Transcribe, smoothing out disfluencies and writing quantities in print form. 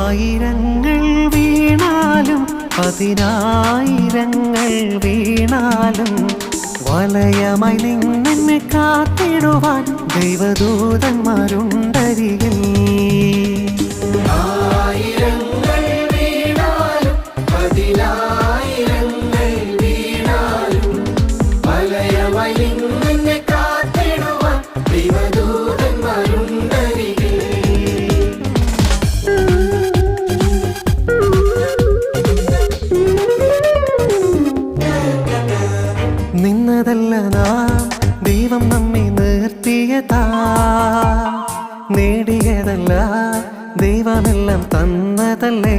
ആയിരങ്ങൾ വീണാലും പതിനായിരങ്ങൾ വീണാലും വലയമായി നിന്നെ കാത്തിടുവാൻ ദൈവദൂതന്മാരുണ്ടരികിൽ. ആയിരങ്ങൾ വീണാലും പതിനായിരങ്ങൾ വീണാലും വലയമായി നിന്നെ കാത്തിടുവാൻ ദൈവദൂതന്മാരുണ്ടരികിൽ. നിന്നതല്ല നാം ദൈവം നമ്മെ നിർത്തിയതാ, നേടിയതല്ല ദൈവമെല്ലാം തന്നതല്ലേ.